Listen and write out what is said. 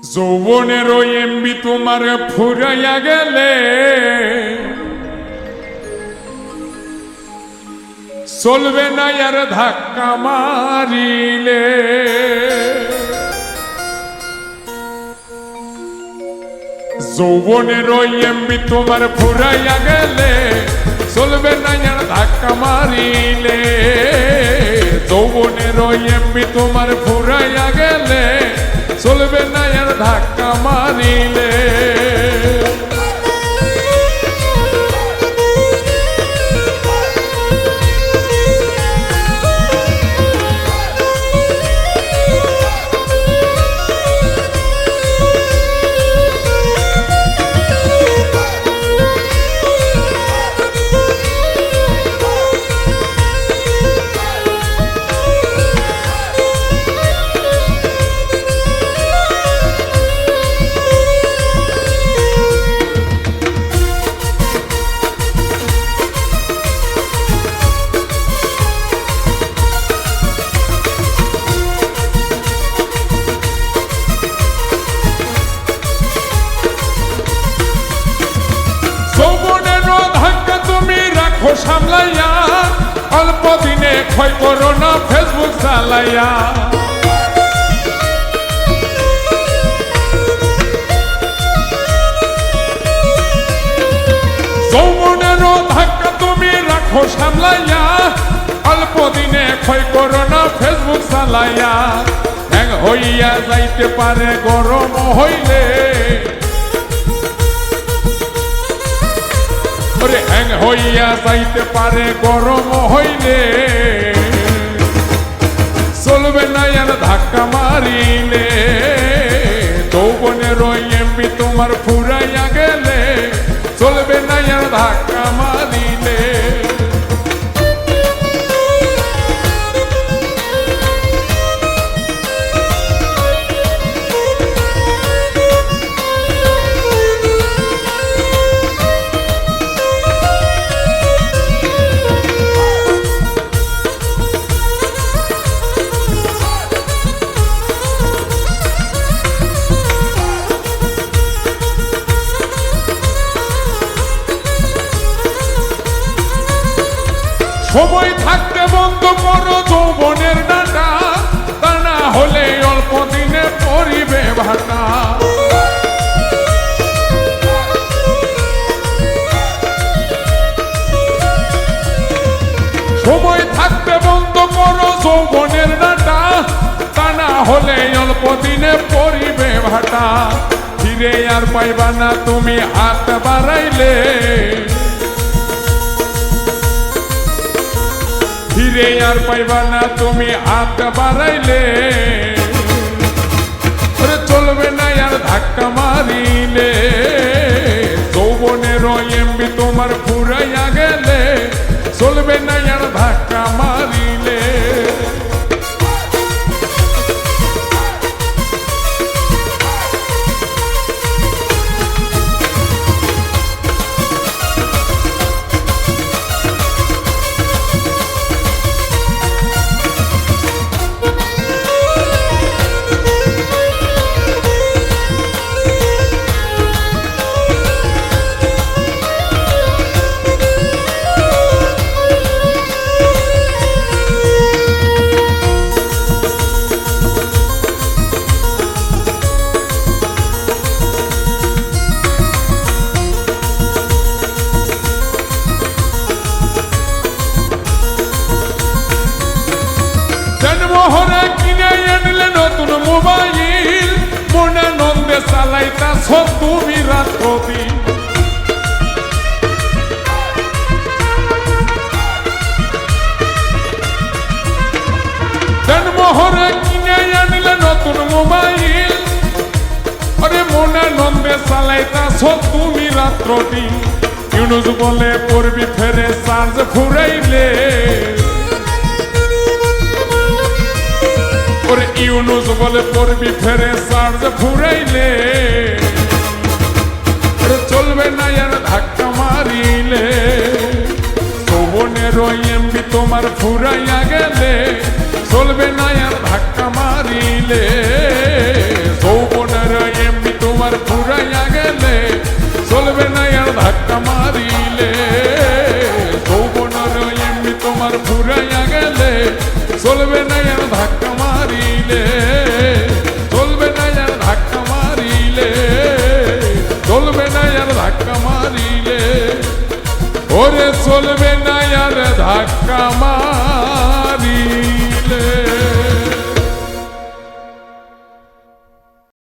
যৌবনের ওই এমবি তোমার ফুরাইয়া গেলে চলবে না আর ধাক্কা মারিলে। যৌবনের ওই এমবি তোমার ফুরাইয়া গেলে চলবে না আর ধাক্কা মারিলে। যৌবনের ওই এমবি তোমার ফুরাইয়া গেলে চলবে না আর ধাক্কা মারিলে। সামলাইয়া অল্প দিনে ক্ষয় করো না ফেসবুক চালাইয়া। যৌবনেরও ধাক্কা তুমি রাখো সামলাইয়া অল্প দিনে ক্ষয় করো না ফেসবুক চালাইয়া। হ্যাং হইয়া যাইতে পারে গরম হইলে, হ্যাং হইয়া যাইতে পারে গরম হইলে চলবে না আর ধাক্কা মারিলে। যৌবনের ওই এমবি তোমার ফুরাইয়া গেলে চলবে না আর ধাক্কা মারিলে। সময় থাকতে বন্ধ করো যৌবনের ডাটা, তা না হলে অল্প দিনে পরিবে ভাটা। সময় থাকতে বন্ধ করো যৌবনের ডাটা, তা না হলে অল্প দিনে পরিবে ভাটা। ফিরে আর পাইবা না তুমি হাত বাড়াইলে, ফিরে আর পাইবা না তুমি হাত বাড়াইলে। চলবে না আর ধাক্কা মারিলে। যৌবনের ওই এমবি তোমার ফুরাইয়া গেলে চলবে না আর ধাক্কা মারিলে। মোহরে কিনে আনলে নতুন মোবাইল, মনে নন্দে চালাইতাছ তুমি রাত্রি। মোহরে কিনে আনলে নতুন মোবাইল, আরে মনে নন্দে চালাইতাছ তুমি রাত্রি। ইউনুস বলে পড়বি ফেরে চার্জ ফুরাইলে, ইউনুস বলে পড়বি ফেরে চার্জ ফুরাইলে। চলবে না আর ধাক্কা মারিলে। যৌবনের ওই এমবি তোমার ফুরাইয়া গেলে চলবে না আর ধাক্কা মারিলে। যৌবনের ওরে চলবে না আর ধাক্কা মার